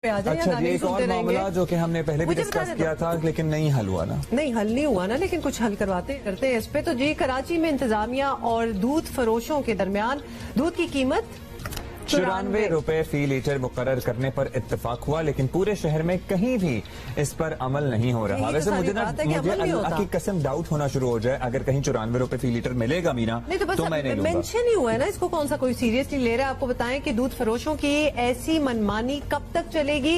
अच्छा जी, एक और मामला जो कि हमने पहले भी डिस्कस किया था लेकिन नहीं हल हुआ ना। नहीं हल नहीं हुआ ना, लेकिन कुछ हल करते हैं इस पे। तो जी, कराची में इंतजामिया और दूध फरोशों के दरमियान दूध की कीमत 94 रुपए फी लीटर मुकर्रर करने पर इत्तेफाक हुआ, लेकिन पूरे शहर में कहीं भी इस पर अमल नहीं हो रहा। वैसे मुझे अल्लाह की कसम डाउट होना शुरू हो जाए अगर कहीं 94 रुपए फी लीटर मिलेगा मीना, तो मैं नहीं लूंगा। मेंशन ही हुआ है ना, इसको कौन सा कोई सीरियसली ले रहा है। आपको बताएं कि दूध फरोशों की ऐसी मनमानी कब तक चलेगी,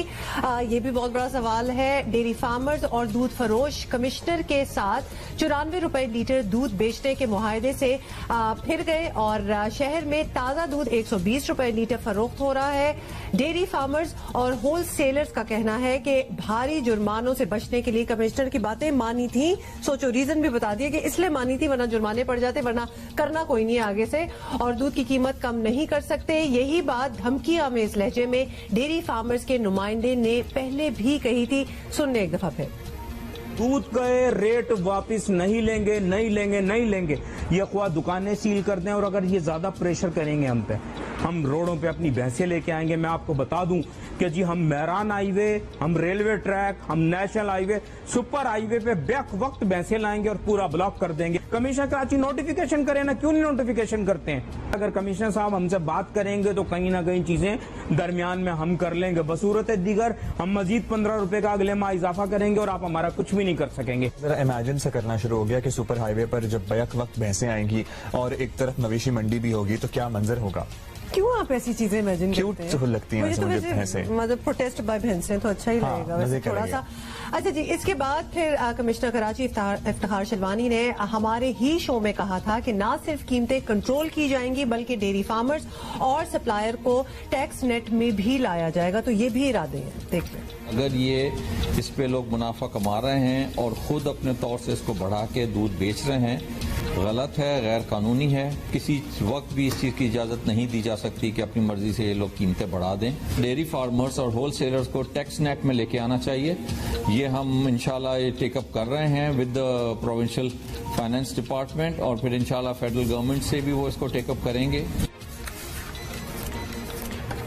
ये भी बहुत बड़ा सवाल है। डेयरी फार्मर्स और दूध फरोश कमिश्नर के साथ 94 रुपए लीटर दूध बेचने के मुआहदे से फिर गए और शहर में ताजा दूध 120 रुपए लीटर फरोख्त हो रहा है। डेयरी फार्मर्स और होल सेलर्स का कहना है कि भारी जुर्मानों से बचने के लिए कमिश्नर की बातें मानी थी। सोचो, रीजन भी बता दिया कि इसलिए मानी थी, वरना जुर्माने पड़ जाते, वरना करना कोई नहीं आगे से, और दूध की कीमत कम नहीं कर सकते। यही बात धमकिया में इस लहजे में डेयरी फार्मर्स के नुमाइंदे ने पहले भी कही थी। सुनने एक दफा फिर। दूध का रेट वापस नहीं लेंगे। ये ख्वाह दुकानें सील कर दें, और अगर ये ज्यादा प्रेशर करेंगे हम पे, हम रोडों पे अपनी भैंसें लेके आएंगे। मैं आपको बता दूं कि जी हम मेहरान हाईवे, हम रेलवे ट्रैक, हम नेशनल हाईवे, सुपर हाईवे पे बेक वक्त भैंसें लाएंगे और पूरा ब्लॉक कर देंगे। कमिश्नर कराची नोटिफिकेशन करे ना, क्यों नहीं नोटिफिकेशन करते हैं? अगर कमिश्नर साहब हमसे बात करेंगे तो कहीं ना कहीं चीजें दरमियान में हम कर लेंगे। बसूरत दीगर हम मजीद 15 रुपए का अगले माह इजाफा करेंगे और आप हमारा कुछ भी नहीं कर सकेंगे। जरा इमेजिन से करना शुरू हो गया कि सुपर हाईवे पर जब बैक वक्त भैंसें आएंगी और एक तरफ मवेशी मंडी भी होगी तो क्या मंजर होगा। क्यों आप ऐसी चीजें इमेजिन करते हैं? लगती हैं तो मतलब प्रोटेस्ट बाय भैंसें तो अच्छा ही लगेगा वैसे थोड़ा सा। अच्छा जी, इसके बाद फिर कमिश्नर कराची इफ्तिखार शिलवानी ने हमारे ही शो में कहा था कि न सिर्फ कीमतें कंट्रोल की जाएंगी बल्कि डेयरी फार्मर्स और सप्लायर को टैक्स नेट में भी लाया जाएगा। तो ये भी इरादे हैं, देख लें। अगर ये इस पे लोग मुनाफा कमा रहे हैं और खुद अपने तौर से इसको बढ़ा के दूध बेच रहे हैं, गलत है, गैर कानूनी है। किसी वक्त भी इस चीज की इजाजत नहीं दी जा सकती कि अपनी मर्जी से ये लोग कीमतें बढ़ा दें। डेयरी फार्मर्स और होल सेलर्स को टैक्स नेट में लेके आना चाहिए। ये हम इंशाल्लाह ये टेकअप कर रहे हैं with the provincial finance department, और फिर इंशाल्लाह फेडरल गवर्नमेंट से भी वो इसको टेकअप करेंगे।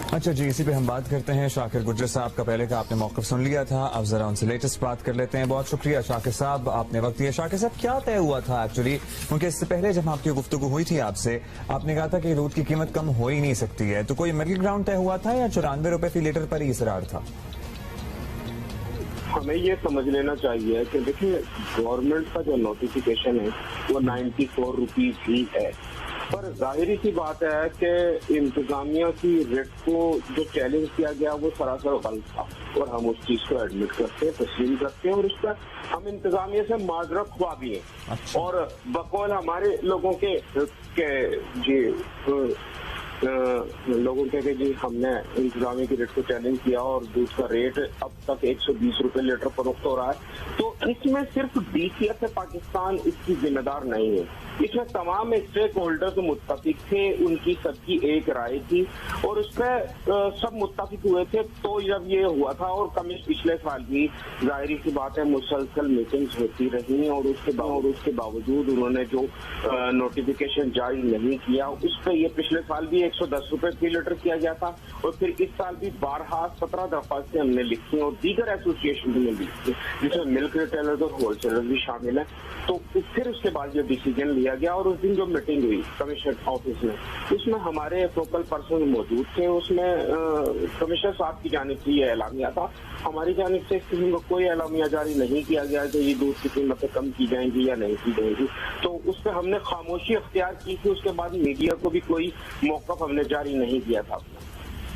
अच्छा जी, इसी पे हम बात करते हैं। शाकिर गुर्जर साहब का पहले का आपने मौक़िफ़ सुन लिया था, अब जरा उनसे लेटेस्ट बात कर लेते हैं। बहुत शुक्रिया शाकिर साहब, आपने वक्त दिया। शाकिर साहब, क्या तय हुआ था एक्चुअली, क्योंकि इससे पहले जब आपकी गुफ्तगू हुई थी आपसे, आपने कहा था कि दूध की कीमत कम हो ही नहीं सकती है, तो कोई मिडिल ग्राउंड तय हुआ था या 94 रुपए फी लीटर पर ही इसरार था? हमें ये समझ लेना चाहिए कि देखिए, गवर्नमेंट का जो नोटिफिकेशन है वो 94 रुपीज ही है, पर जाहिर सी बात है कि इंतजामिया की रेट को जो चैलेंज किया गया वो सरासर गलत था, और हम उस चीज को एडमिट करते हैं, तस्लीम करते हैं, और इस पर हम इंतजामिया से माजरत ख्वाह भी हैं। अच्छा। और बकौल हमारे लोगों के जी हमने इंतजामिया की रेट को चैलेंज किया और दूध का रेट अब तक 120 रुपए लीटर फरोख्त हो रहा है, तो इसमें सिर्फ डीसीएफ पाकिस्तान इसकी जिम्मेदार नहीं है। इसमें तमाम स्टेक होल्डर्स मुत्तफिक थे, उनकी सबकी एक राय थी और उस पर सब मुत्तफिक हुए थे। तो जब ये हुआ था, और कमिश्नर पिछले साल भी जाहिर सी बात है मुसलसल मीटिंग्स होती रही, और उसके बावजूद उन्होंने जो नोटिफिकेशन जारी नहीं किया, उस पर ये पिछले साल भी 110 रुपए फी लीटर किया गया था, और फिर इस साल भी 17 दरख्वास्त से हमने लिखी और दीगर एसोसिएशन ने लिखी, जिसमें मिल्क रिटेलर्स और होलसेलर भी शामिल है। तो फिर उसके बाद जो डिसीजन लिया गया, और उस दिन जो मीटिंग हुई कमिश्नर ऑफिस में, उसमें हमारे फोकल पर्सन मौजूद थे। उसमें कमिश्नर साहब की जानिब से ये एलामिया था, हमारी जानिब से इस किस्म का कोई एलामिया जारी नहीं किया गया कि ये दूध की कीमतें कम की जाएंगी या नहीं की जाएंगी। तो उस पर हमने खामोशी अख्तियार की थी। उसके बाद मीडिया को भी कोई मौक़िफ़ हमने जारी नहीं किया था।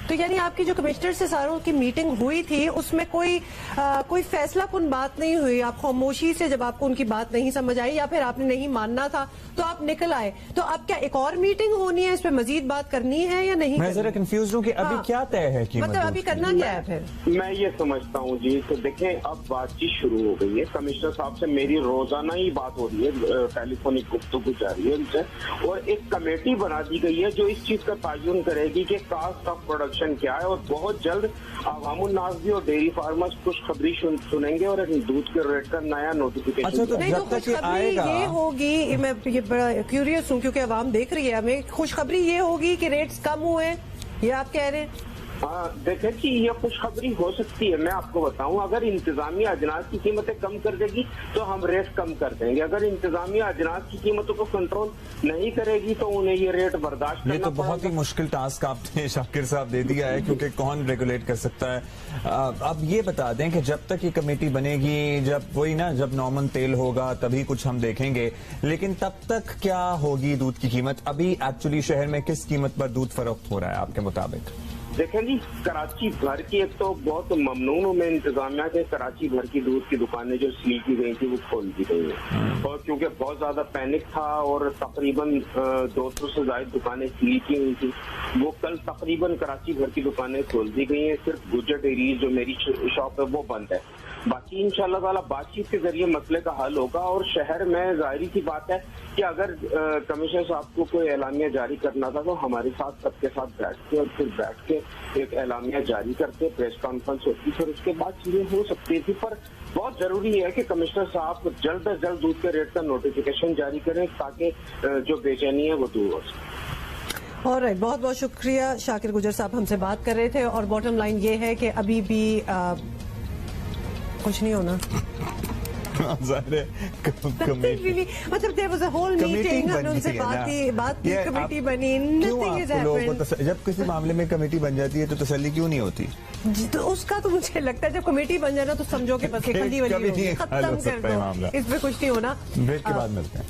तो यानी आपकी जो कमिश्नर से सारों की मीटिंग हुई थी उसमें कोई फैसला कुन बात नहीं हुई? आप खामोशी से, जब आपको उनकी बात नहीं समझ आई या फिर आपने नहीं मानना था तो आप निकल आए, तो अब क्या एक और मीटिंग होनी है, इस पे मजीद बात करनी है या नहीं? मैं जरा कंफ्यूज हूँ कि अभी क्या तय है, मतलब अभी करना क्या है फिर? मैं ये समझता हूँ जी, तो देखें, अब बातचीत शुरू हो गई है। कमिश्नर साहब से मेरी रोजाना ही बात हो रही है, टेलीफोनिक गुफ्तगू जारी है उनसे, और एक कमेटी बना दी गई है जो इस चीज का तयन करेगी कि कास्ट ऑफ प्रोडक्शन क्या है, और बहुत जल्द अवामुन नाज़ भी और डेयरी फार्मर्स खुशखबरी सुनेंगे और दूध के रेट का नया नोटिफिकेशन। अच्छा, तो नहीं, तो खुशखबरी ये होगी, मैं ये बड़ा क्यूरियस हूँ क्योंकि अवाम देख रही है, हमें खुशखबरी ये होगी कि रेट्स कम हुए, ये आप कह रहे हैं? देखें कि ये खुशखबरी हो सकती है। मैं आपको बताऊं, अगर इंतजामिया अजनास की कीमतें कम कर देगी तो हम रेट कम कर देंगे। अगर इंतजामिया अजनास की कीमतों को कंट्रोल नहीं करेगी तो उन्हें ये रेट बर्दाश्त करना ये तो बहुत ही पड़ेगा। मुश्किल टास्क आपने शाकिर साहब दे दिया है, क्योंकि कौन रेगुलेट कर सकता है। अब ये बता दें कि जब तक ये कमेटी बनेगी, जब नॉर्मल तेल होगा तभी कुछ हम देखेंगे, लेकिन तब तक क्या होगी दूध की कीमत? अभी एक्चुअली शहर में किस कीमत पर दूध फरोख्त हो रहा है आपके मुताबिक? देखें जी, कराची भर की एक तो बहुत ममनून हूं मैं इंतजामिया के, कराची भर की दूध की दुकानें जो सील की गई थी वो खोल दी गई है। और क्योंकि बहुत ज्यादा पैनिक था और तकरीबन 200 से ज्यादा दुकानें सील की हुई थी, वो कल तकरीबन कराची भर की दुकानें खोल दी गई हैं। सिर्फ गुजर डेयरीज जो मेरी शॉप है वो बंद है। बाकी इंशाल्लाह ताला बातचीत के जरिए मसले का हल होगा। और शहर में जाहिर सी बात है कि अगर कमिश्नर साहब को कोई एलामिया जारी करना था तो हमारे साथ सबके साथ बैठते और फिर बैठ के एक एलामिया जारी करते, प्रेस कॉन्फ्रेंस होती, फिर उसके बाद चीजें हो सकती थी। पर बहुत जरूरी है कि कमिश्नर साहब जल्द अज जल्द दूध के रेट का नोटिफिकेशन जारी करें ताकि जो बेचैनी है वो दूर हो सके। और बहुत बहुत शुक्रिया। शाकिर गुजर साहब हमसे बात कर रहे थे और बॉटम लाइन ये है कि अभी भी कुछ नहीं होना। Really, मतलब there was a whole meeting, हमने उनसे बात की, कमेटी बनी, nothing is happened। जब किसी मामले में कमेटी बन जाती है तो तसल्ली क्यों नहीं होती? तो उसका तो मुझे लगता है जब कमेटी बन जाए ना तो समझो कि बस ये खली वली होगी, खत्म कर दो, इस पे कुछ नहीं होना। ब्रेक के बाद मिलते हैं।